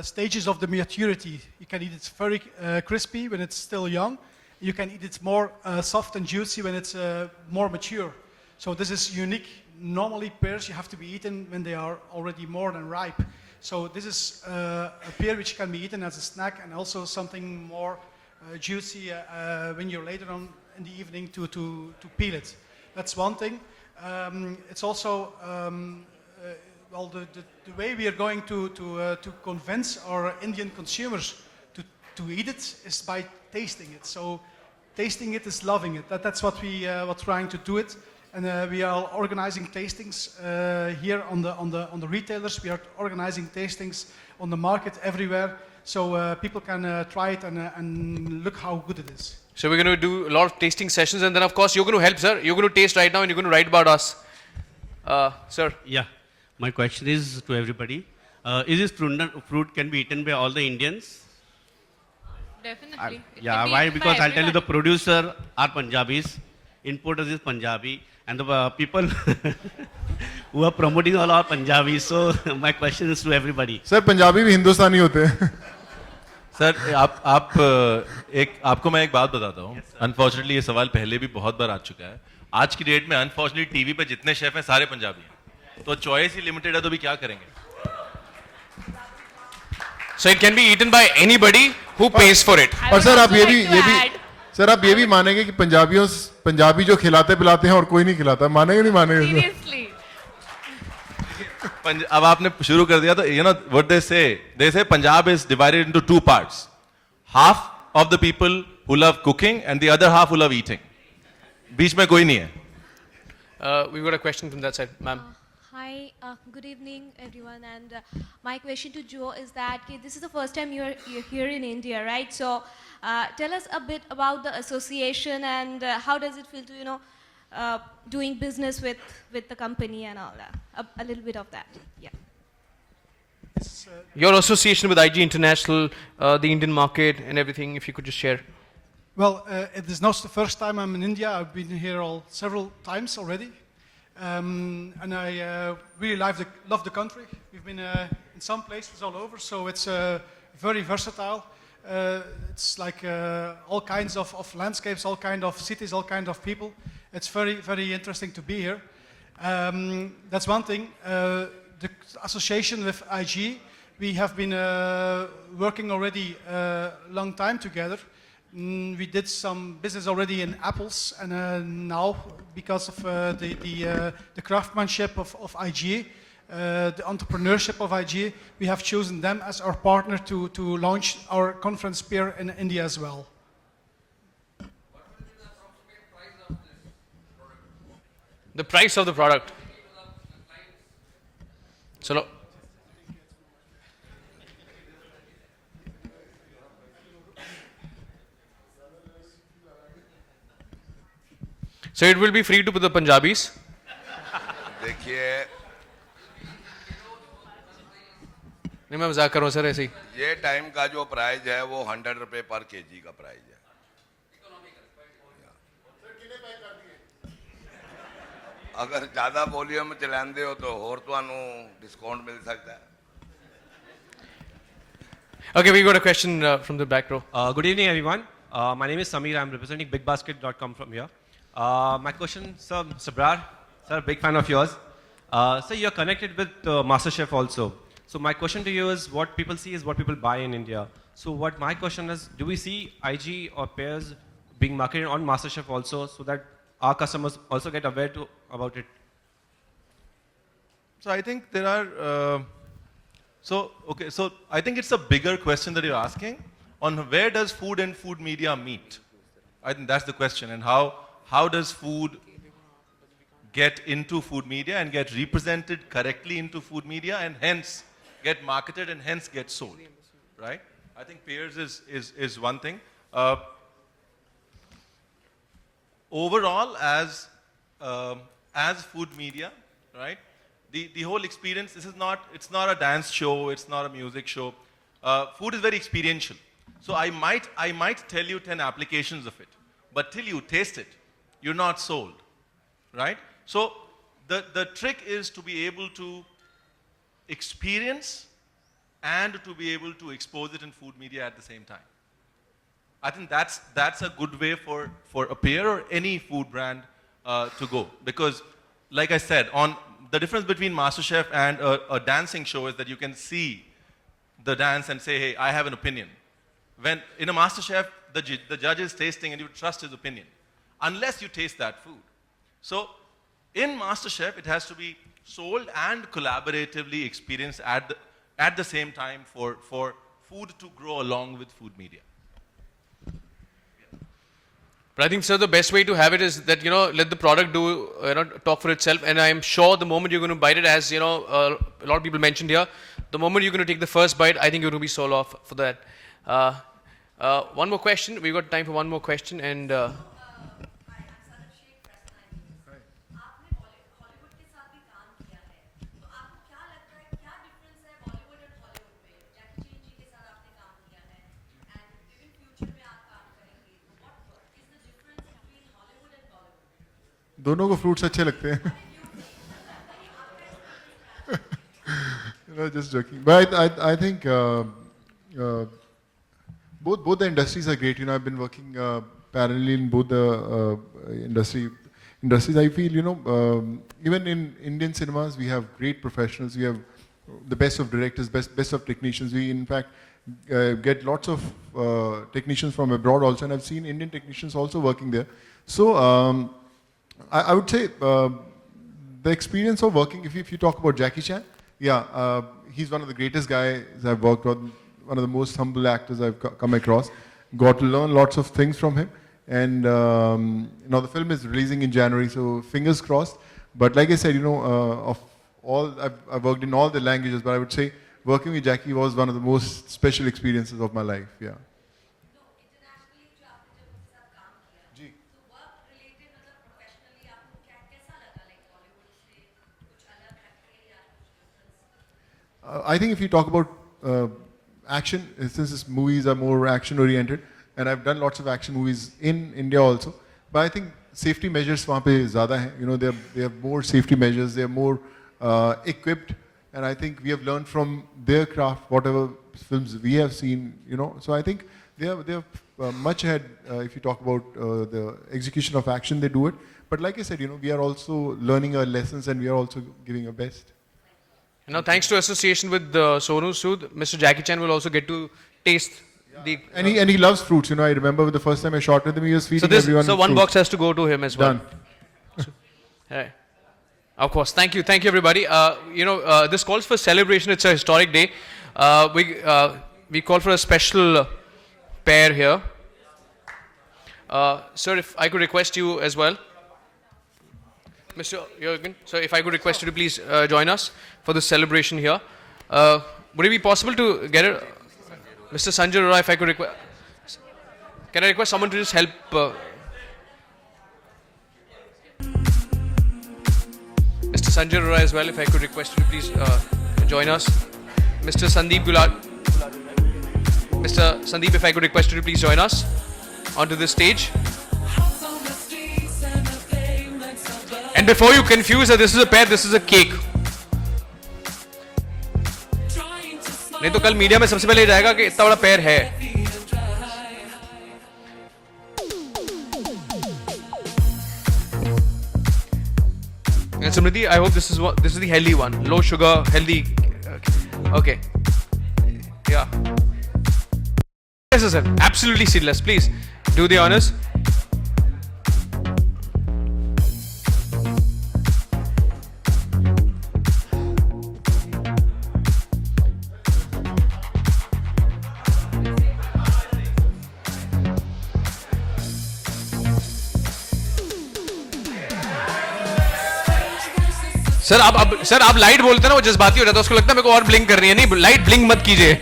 stages of the maturity. You can eat it very crispy when it's still young. You can eat it more soft and juicy when it's more mature. So this is unique. Normally pears you have to be eaten when they are already more than ripe. So this is a pear which can be eaten as a snack and also something more juicy when you're later on in the evening to peel it. That's one thing. It's also well, the way we are going to convince our Indian consumers to eat it is by tasting it. So tasting it is loving it. That's what we are trying to do it. And we are organizing tastings here on the retailers. We are organizing tastings on the market everywhere, so people can try it and look how good it is. So we're going to do a lot of tasting sessions, and then of course you're going to help, sir. You're going to taste right now, and you're going to write about us, sir. Yeah, my question is to everybody: is this fruit can be eaten by all the Indians? Definitely. Yeah, why? Because I'll tell you, the producer are Punjabis, importers is Punjabi, and the people who are promoting all are Punjabis. So my question is to everybody. Sir Punjabi भी हिंदुस्तानी होते हैं। Sir आपको मैं एक बात बताता हूँ। Unfortunately ये सवाल पहले भी बहुत बार आ चुका है। आज की डेट में अनफॉर्चुनेटली टीवी पे जितने शेफ हैं सारे पंजाबी हैं, तो चॉइस ही लिमिटेड है, तो भी क्या करेंगे? So it can be eaten by anybody who pays for it. और सर आप ये भी मानेंगे कि पंजाबी जो खिलाते पिलाते हैं और कोई नहीं खिलाता, मानेंगे नहीं मानेंगे? Seriously. अब आपने शुरू कर दिया तो you know what they say Punjab is divided into two parts, half of the people who love cooking and the other half who love eating. बीच में कोई नहीं है. We've got a question from that side, ma'am. Hi, good evening everyone, and my question to Joe is that this is the first time you're here in India, right? So tell us a bit about the association and how does it feel to doing business with the company and all that, a little bit of that. Yeah. Your association with IG International, the Indian market and everything, if you could just share. Well, it is not the first time I'm in India. I've been here several times already. And I really love the country. We've been in some places all over, so it's very versatile. It's like all kinds of landscapes, all kinds of cities, all kinds of people. It's very, very interesting to be here. That's one thing. The association with IG, we have been working already a long time together. We did some business already in apples, and now, because of the craftsmanship of IGA, the entrepreneurship of IGA, we have chosen them as our partner to launch our conference pear in India as well. The price of the product. So, so it will be free to the Punjabis. देखिए नहीं मैं मजाक कर रहा हूँ sir ऐसे ही ये time का जो प्राइस है वो 100 रुपए पर केजी का प्राइस है अगर ज्यादा वॉल्यूम चलाते हो तो और ਤੁਹਾਨੂੰ डिस्काउंट मिल सकता है Okay, we got a question from the back row. Good evening, everyone. My name is Samir. I'm representing BigBasket.com from here. My question, sir, Sabrar, sir, big fan of yours. Sir, you're connected with MasterChef also. So my question to you is, what people see is what people buy in India. So what my question is, do we see IG or pairs being marketed on MasterChef also, so that our customers also get aware about it? So I think there are. So I think it's a bigger question that you're asking on where does food and food media meet. I think that's the question, and how does food get into food media and get represented correctly into food media and hence get marketed and hence get sold, right? I think pairs is one thing. Overall, as food media, right? The whole experience, it's not a dance show, it's not a music show. Food is very experiential. So I might tell you 10 applications of it, but till you taste it, you're not sold, right? So the trick is to be able to experience and to be able to expose it in food media at the same time. I think that's a good way for a pair or any food brand to go, because like I said, the difference between MasterChef and a dancing show is that you can see the dance and say, hey, I have an opinion. When in a MasterChef, the judge is tasting and you trust his opinion, unless you taste that food. So in MasterChef, it has to be sold and collaboratively experienced at the same time for food to grow along with food media. But I think, sir, the best way to have it is that, let the product talk for itself. And I am sure the moment you're going to bite it, as, a lot of people mentioned here, the moment you're going to take the first bite, I think you're going to be sold off for that. One more question. We've got time for one more question. And दोनों को fruits अच्छे लगते हैं just joking, but I think both the industries are great. I've been working parallelly in both the industries. I feel even in Indian cinemas we have great professionals. We have the best of directors, best of technicians. We in fact get lots of technicians from abroad also, and I've seen Indian technicians also working there. So I would say the experience of working, if you talk about Jackie Chan, he's one of the greatest guys I've worked with, one of the most humble actors I've come across. Got to learn lots of things from him. And the film is releasing in January, so fingers crossed. But like I said, of all, I've worked in all the languages, but I would say working with Jackie was one of the most special experiences of my life, yeah. I think if you talk about action, since these movies are more action-oriented, and I've done lots of action movies in India also, but I think safety measures वहाँ पे ज़्यादा हैं. They have more safety measures, they are more equipped, and I think we have learned from their craft, whatever films we have seen, So I think they are much ahead if you talk about the execution of action, they do it. But like I said, we are also learning our lessons and we are also giving our best. Now, thanks to association with Sonu Sood, Mr. Jackie Chan will also get to taste And he loves fruits. You know, I remember the first time I shot with him, he was feeding everyone. So one fruits. box has to go to him as well. Done. Hey. Of course. Thank you, everybody. This calls for celebration. It's a historic day. We call for a special pair here. Sir, if I could request you as well, Mr. Jürgen. So, if I could request you to please join us for the celebration here. Would it be possible to get it, Mr. Sanjay Arora? If I could request, can I request someone to just help? Mr. Sanjay Arora as well, if I could request you to please join us. Mr. Sandeep Gulad. Mr. Sandeep, if I could request you to please join us onto this stage. And before you confuse that this is a pear, this is a cake. नहीं तो कल media में सबसे पहले जाएगा कि इतना बड़ा पेयर है. And Smriti, I hope this is the healthy one, low sugar, healthy. Okay. Yeah. Yes, sir. Absolutely seedless. Please do the honors. Sir आप लाइट बोलते हैं ना वो जज्बाती हो जाता है, उसको लगता है मेरे को और ब्लिंक करनी है. नहीं, लाइट ब्लिंक मत कीजिए.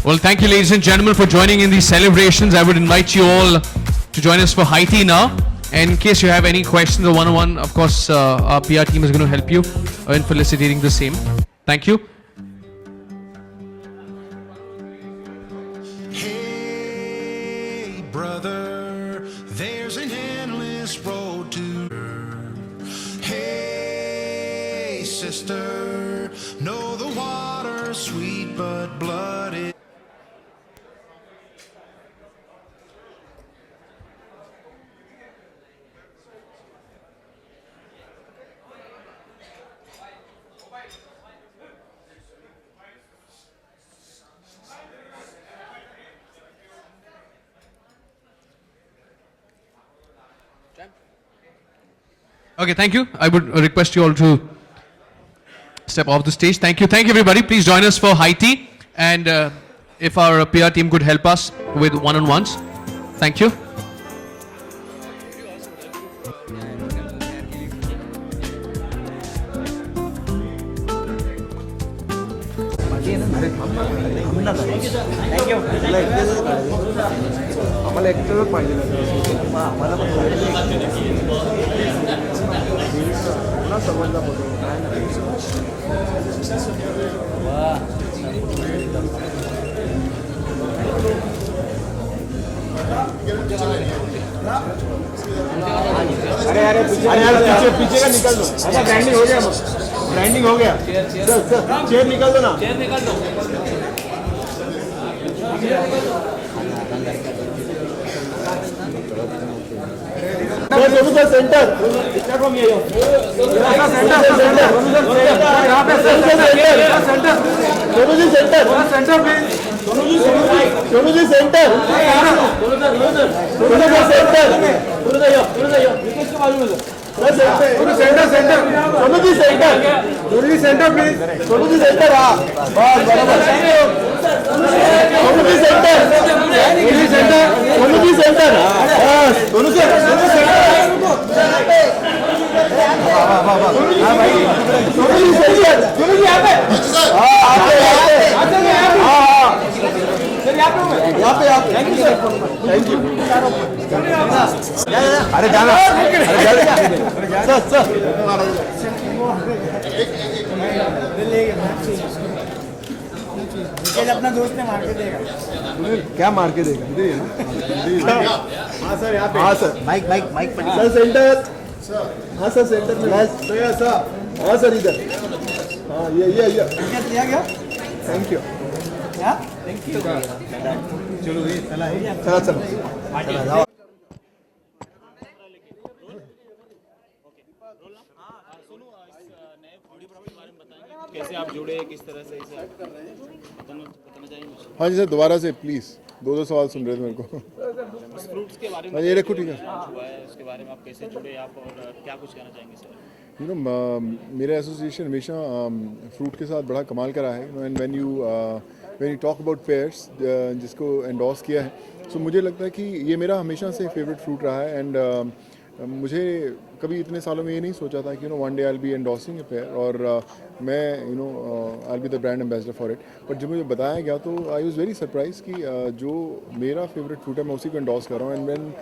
Well, thank you, ladies and gentlemen, for joining in these celebrations. I would invite you all to join us for high tea now. And in case you have any questions or one-on-one, of course, our PR team is going to help you in facilitating the same. Thank you. Hey, brother, there's an endless road to. Hey, sister, know the water's sweet, but blood is. Okay, thank you. I would request you all to step off the stage. Thank you. Thank you, everybody. Please join us for high tea. And if our PR team could help us with one-on-ones. Thank you. अरे पीछे का निकल दो. अच्छा branding हो गया, branding हो गया. चेयर निकल दो ना. चेयर निकल दो. Centre centre Sonu ji centre please. Sonu ji centre. Sonu ji centre. Sonu ji centre please. Sonu ji centre. हाँ बस बराबर. सोनू जी सेंटर. सोनू जी सेंटर. बस सोनू जी सेंटर. सोनू जी यहाँ पे. हाँ अपना दोस्त है मार के देगा। क्या मार के देगा? हाँ सर, यहाँ पे। हाँ sir, mic mic mic sir centre. हाँ सर सेंटर में। सर हाँ सर इधर। हाँ ये दिया गया। Thank you. Thank you. चलो चलो। कैसे आप जुड़े, किस तरह से इसे बताना चाहेंगे? हाँ जी सर, दोबारा से प्लीज़, दो सवाल सुन रहे थे मेरे को। फ्रूट्स के बारे में ये रखो, ठीक है। हुआ है, उसके बारे में आप कैसे जुड़े आप और क्या कुछ कहना चाहेंगे सर? यू नो मेरा एसोसिएशन हमेशा फ्रूट के साथ बड़ा कमाल करा है। When you talk about pairs जिसको एंडोर्स किया है, सो मुझे लगता है कि ये मेरा हमेशा से फेवरेट फ्रूट रहा है। एंड मुझे कभी इतने सालों में ये नहीं सोचा था कि one day I will be endorsing a pair और मैं I will be the brand ambassador for it. But जब मुझे बताया गया तो आई वाज वेरी सरप्राइज कि जो मेरा फेवरेट फ्रूट है मैं उसी को एंडोर्स कर रहा हूँ। And when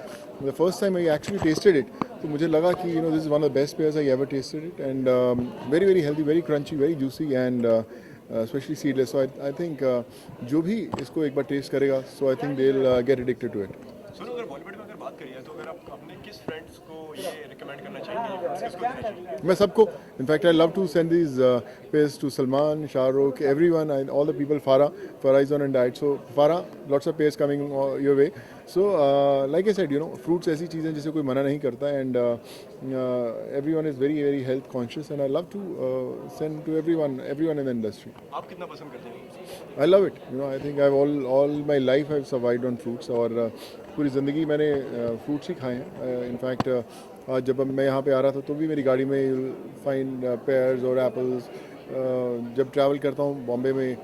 the first time I actually tasted it, तो मुझे लगा कि this is one of the best pears I ever tasted it. And very very healthy, very crunchy, very juicy and specially seedless. So I think जो भी इसको एक बार taste करेगा, so I think they will get addicted to it. सुनो, अगर बॉलीवुड में अगर बात करिए तो अगर आप अपने किस फ्रेंड्स को ये रिकमेंड करना चाहेंगे? मैं सबको, in fact I love to send these pairs to Salman, Shahrukh, everyone, all the people, Farah is on a diet, so Farah, lots of peers coming your way. So like I said, fruits ऐसी चीज़ हैं जिसे कोई मना नहीं करता, and everyone is very very health conscious, and I love to send to everyone in the industry. आप कितना पसंद करते हैं? I love it. I think I've all my life I've survived on fruits, और पूरी ज़िंदगी मैंने फ्रूट्स ही खाए हैं। इनफैक्ट आज जब मैं यहाँ पे आ रहा था तो भी मेरी गाड़ी में you'll find pears और एप्पल्स। जब ट्रैवल करता हूँ बॉम्बे में,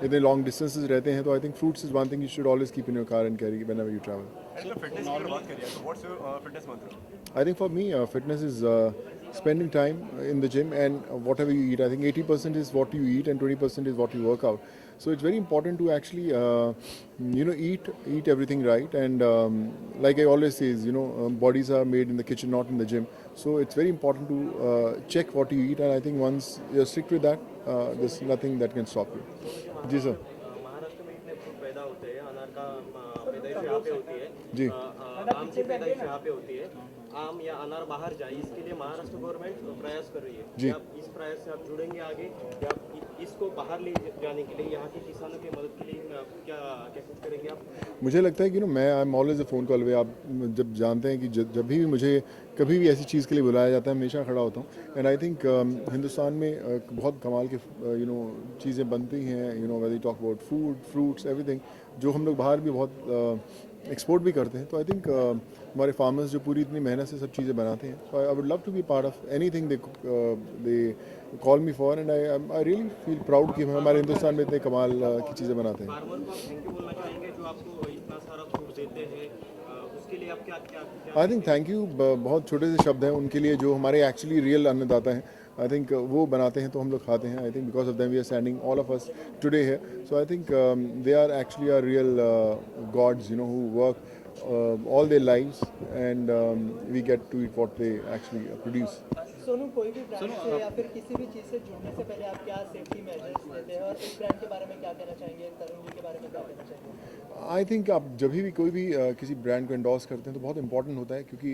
इतने लॉन्ग डिस्टेंसेस रहते हैं, तो I think fruits is one thing you should always keep in your car and carry whenever you travel. Fitness की अगर बात करिए तो व्हाट्स योर फिटनेस मंत्र? I think for me, fitness is spending time in the gym and whatever you eat. I think 80% is what you eat and 20% is what you work out. So it's very important to actually, eat everything right. And like I always say, bodies are made in the kitchen, not in the gym. So it's very important to check what you eat. And I think once you're strict with that, there's nothing that can stop you. जी sir. Maharashtra में इतने fruit पैदा होते हैं, अनार का पैदाइश यहाँ पे होती है जी, आम की पैदाइश यहाँ पे होती है। आम या अनार बाहर जाए, इसके लिए महाराष्ट्र गवर्नमेंट प्रयास कर रही है जी। आप इस प्रयास से आप जुड़ेंगे आगे, या इसको बाहर ले जाने के लिए, यहाँ के किसानों की मदद के लिए क्या कुछ करेंगे आप? मुझे लगता है कि मैं I am always a phone call away. आप जब जानते हैं कि जब भी मुझे कभी भी ऐसी चीज़ के लिए बुलाया जाता है, हमेशा खड़ा होता हूँ। एंड आई थिंक हिंदुस्तान में बहुत कमाल के चीज़ें बनती हैं, whether you talk about food, fruits, everything, जो हम लोग बाहर भी बहुत एक्सपोर्ट भी करते हैं। तो आई थिंक हमारे फार्मर्स जो पूरी इतनी मेहनत से सब चीज़ें बनाते हैं, तो I would love to be part of anything they call me for. And I really feel proud कि हमारे हिंदुस्तान में इतने कमाल की चीज़ें बनाते हैं। फार्मर को आप थैंक यू बोलना चाहेंगे जो आपको इतना सारा फ्रूट देते हैं, उसके लिए आप क्या आई थिंक थैंक यू बहुत छोटे से शब्द हैं उनके लिए, जो हमारे एक्चुअली रियल अन्नदाता हैं। आई थिंक वो बनाते हैं तो हम लोग खाते हैं। I think because of them we are standing all of us today here. So I think they are actually are real gods, who work all their lives, and we get to eat what they actually produce. Sonu, कोई भी brand से या फिर किसी भी चीज़ से जुड़ने से पहले आप क्या सेफ्टी मेजर्स लेते हैं, और इस ब्रांड के बारे में क्या कहना चाहेंगे, तरुण जी के बारे में क्या कहना चाहेंगे? आई थिंक आप जब भी कोई भी किसी ब्रांड को एंडोर्स करते हैं तो बहुत इंपॉर्टेंट होता है, क्योंकि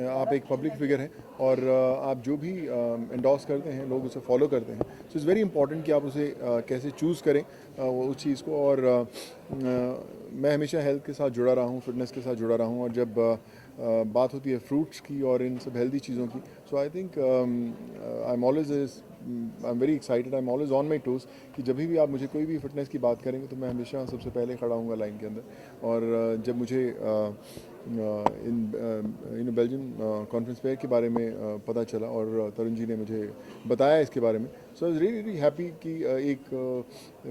आप एक पब्लिक फिगर हैं और आप जो भी एंडोर्स करते हैं लोग उसे फॉलो करते हैं। सो इट्स वेरी इंपॉर्टेंट कि आप उसे कैसे चूज़ करें उस चीज़ को। और मैं हमेशा हेल्थ के साथ जुड़ा रहा हूँ, फिटनेस के साथ जुड़ा रहा हूँ, और जब बात होती है फ्रूट्स की और इन सब हेल्दी चीज़ों की, so I think I am very excited, I am always on my toes, कि जब भी आप मुझे कोई भी फिटनेस की बात करेंगे तो मैं हमेशा सबसे पहले खड़ा हूँगा लाइन के अंदर। और जब मुझे इन बेल्जियम कॉन्फ्रेंस फेयर के बारे में पता चला और तरुण जी ने मुझे बताया इसके बारे में, so I was really really happy कि एक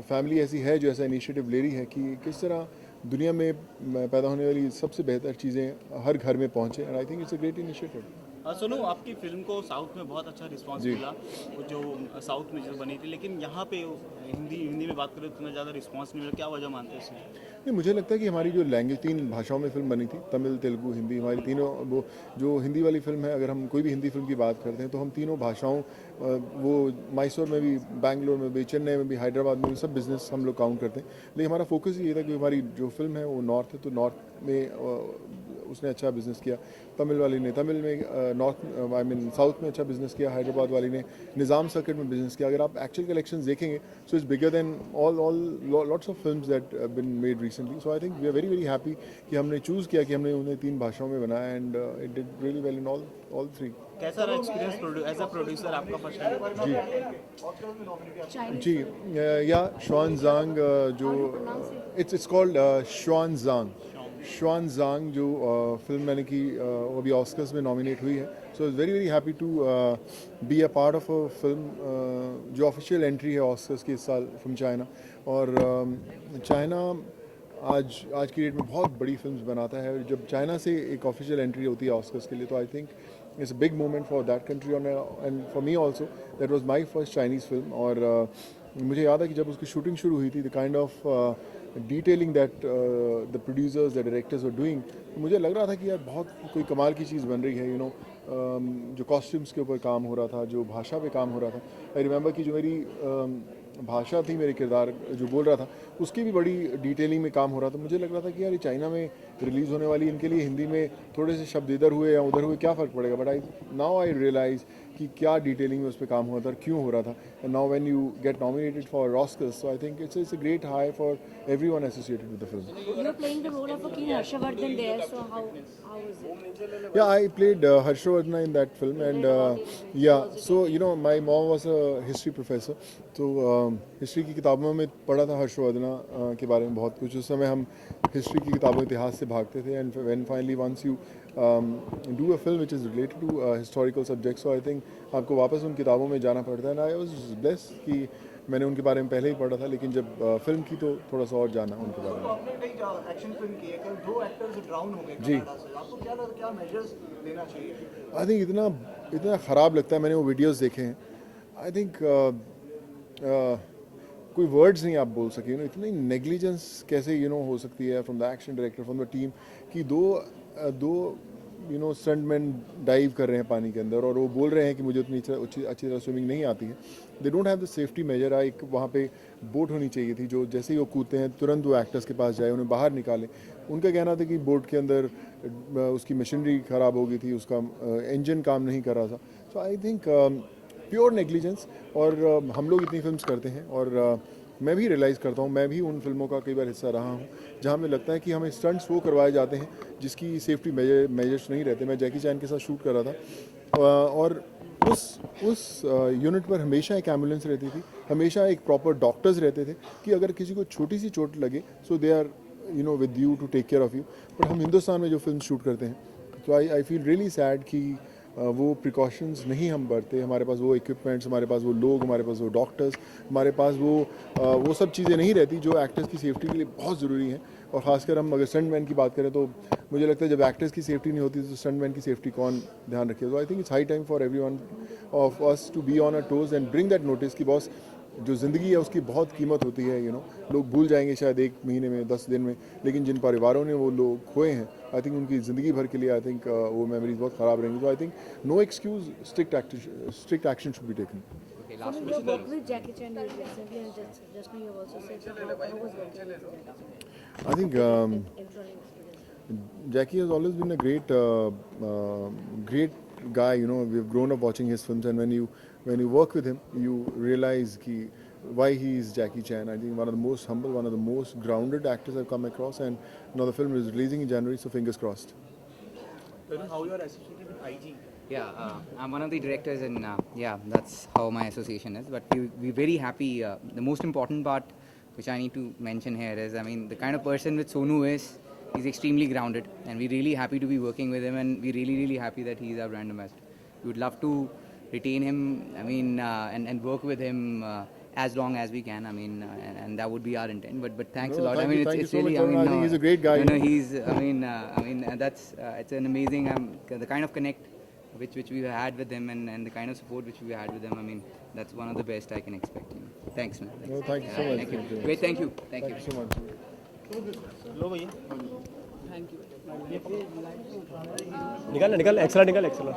फैमिली ऐसी है जो ऐसा इनिशिएटिव ले रही है कि किस तरह दुनिया में पैदा होने वाली सबसे बेहतर चीज़ें हर घर में पहुँचे। And I think it's a great initiative. Sonu, आपकी फिल्म को साउथ में बहुत अच्छा रिस्पांस जी। मिला, वो जो साउथ में जो बनी थी, लेकिन यहाँ पे हिंदी में बात करें तो इतना ज़्यादा रिस्पांस नहीं मिला, क्या वजह मानते हैं इसमें? नहीं, मुझे लगता है कि हमारी जो लैंग्वेज 3 भाषाओं में फिल्म बनी थी, तमिल, तेलुगु, हिंदी, हमारी तीनों वो जो हिंदी वाली फिल्म है, अगर हम कोई भी हिंदी फिल्म की बात करते हैं तो हम तीनों भाषाओं वो मैसूर में भी, बैंगलोर में भी, चेन्नई में भी, हैदराबाद में भी सब बिजनेस हम लोग काउंट करते हैं। लेकिन हमारा फोकस ये था कि हमारी जो फिल्म है वो नॉर्थ है, तो नॉर्थ में उसने अच्छा बिजनेस किया, तमिल वाली ने तमिल में, नॉर्थ आई मीन साउथ में अच्छा बिजनेस किया, हैदराबाद वाली ने निज़ाम सर्किट में बिजनेस किया। अगर आप एक्चुअल कलेक्शंस देखेंगे so it's bigger than all lots of films that been made recently. So I think we are very very happy कि हमने चूज़ किया कि हमने उन्हें 3 भाषाओं में बनाया and it did really well in all 3। कैसा रहा एक्सपीरियंस एज अ प्रोड्यूसर आपका फर्स्ट टाइम? जी, या श्वान ज़ांग जो इट्स कॉल्ड श्वान ज़ांग जो फिल्म मैंने की वो अभी ऑस्कर्स में नॉमिनेट हुई है। So is very very happy to be a part of a film जो ऑफिशियल एंट्री है ऑस्कर्स की इस साल फ्रॉम चाइना। और चाइना आज की डेट में बहुत बड़ी फिल्म्स बनाता है। जब चाइना से एक ऑफिशियल एंट्री होती है ऑस्कर्स के लिए तो I think it's a big moment for that country and for me also. That was my first Chinese film. और मुझे याद है कि जब उसकी शूटिंग शुरू हुई थी, the kind of detailing that the producers the directors were doing, तो मुझे लग रहा था कि यार बहुत कोई कमाल की चीज़ बन रही है। जो कॉस्ट्यूम्स के ऊपर काम हो रहा था, जो भाषा पे काम हो रहा था। आई रिमेंबर कि जो मेरी भाषा थी, मेरे किरदार जो बोल रहा था, उसकी भी बड़ी डिटेलिंग में काम हो रहा था। मुझे लग रहा था कि यार ये चाइना में रिलीज़ होने वाली, इनके लिए हिंदी में थोड़े से शब्द इधर हुए या उधर हुए क्या फ़र्क पड़ेगा। बट नाउ आई रियलाइज़ कि क्या डिटेलिंग में उस पर काम हुआ था और क्यों हो रहा था। And now when you get nominated for Oscars, so I think it's a great high for everyone associated with the film. You are playing the role of a King Harshavardhan there, so how is it? Yeah, I played Harshavardhana in that film, and yeah, so my mom was a history professor, so history की किताबों में पढ़ा था हर्षवर्धना के बारे में बहुत कुछ। उस समय हम history की किताबों इतिहास से भागते थे, and when finally once you do a film which is related to historical subjects, so I think आपको वापस उन किताबों में जाना पड़ता है। and I was blessed कि मैंने उनके बारे में पहले ही पढ़ा था, लेकिन जब फिल्म की तो थोड़ा सा और जाना उनके बारे में। आपने कई एक्शन फिल्म की है, कल 2 एक्टर्स ड्राउन हो गए जी। कनाडा से। आपको क्या मेजर्स लेना चाहिए? आई थिंक इतना ख़राब लगता है। मैंने वो वीडियोस देखे हैं। आई थिंक कोई वर्ड्स नहीं आप बोल सके। इतनी नेग्लिजेंस कैसे हो सकती है from the action director, from the team, कि दो स्टंटमैन डाइव कर रहे हैं पानी के अंदर और वो बोल रहे हैं कि मुझे उतनी अच्छी तरह स्विमिंग नहीं आती है। They don't have the safety major. एक वहाँ पे बोट होनी चाहिए थी जो जैसे ही वो कूदते हैं तुरंत वो एक्टर्स के पास जाए, उन्हें बाहर निकाले। उनका कहना था कि बोट के अंदर उसकी मशीनरी ख़राब हो गई थी, उसका इंजन काम नहीं कर रहा था। सो आई थिंक प्योर नेग्लिजेंस। और हम लोग इतनी फिल्म्स करते हैं और मैं भी रियलाइज़ करता हूँ, मैं भी उन फिल्मों का कई बार हिस्सा रहा हूँ जहाँ हमें लगता है कि हमें स्टंट्स वो करवाए जाते हैं जिसकी सेफ्टी मेजर्स नहीं रहते। मैं जैकी चैन के साथ शूट कर रहा था और उस यूनिट पर हमेशा एक एम्बुलेंस रहती थी, हमेशा एक प्रॉपर डॉक्टर्स रहते थे कि अगर किसी को छोटी सी चोट लगे so they are with you to take care of you. But हम हिंदुस्तान में जो फिल्म शूट करते हैं तो आई फील रियली सैड कि वो प्रिकॉशंस नहीं हम बरते। हमारे पास वो इक्विपमेंट्स, हमारे पास वो लोग, हमारे पास वो डॉक्टर्स, हमारे पास वो सब चीज़ें नहीं रहती जो एक्टर्स की सेफ्टी के लिए बहुत ज़रूरी हैं। और ख़ासकर हम अगर स्टंटमैन की बात करें तो मुझे लगता है जब एक्टर्स की सेफ्टी नहीं होती तो स्टंटमैन की सेफ्टी कौन ध्यान रखे। तो I think it's high time for everyone of us to be on a toes and bring that notice कि बॉस जो ज़िंदगी है उसकी बहुत कीमत होती है। लोग भूल जाएंगे शायद 1 महीने में, 10 दिन में, लेकिन जिन परिवारों ने वो लोग खोए हैं आई थिंक उनकी ज़िंदगी भर के लिए आई थिंक वो मेमोरीज बहुत ख़राब रहेंगी। तो I think no excuse, strict action should be taken. So you worked with Jackie Chan recently, and just now you have also said that how was working with Jackie? I think Jackie has always been a great guy. We've grown up watching his films, and when you work with him, you realize why he is Jackie Chan. I think one of the most humble, one of the most grounded actors I've come across, and now the film is releasing in January, so fingers crossed. How you are associated with IG? Yeah, I'm one of the directors, and that's how my association is. But we're very happy. The most important part, which I need to mention here, is the kind of person which Sonu is. He's extremely grounded, and we're really happy to be working with him, and we're really, really happy that he's our brand ambassador. We would love to retain him. And work with him as long as we can. And that would be our intent. But thanks a lot. Thank you It's so really. much. I think he's a great guy. He's. That's. It's an amazing. The kind of connect which we've had with him, and the kind of support which we had with him, I mean, that's one of the best I can expect. Thanks, man. No, thank you so much. Thank you. Great, thank you. Thank you. so much. लो भैया निकल extra निकल extra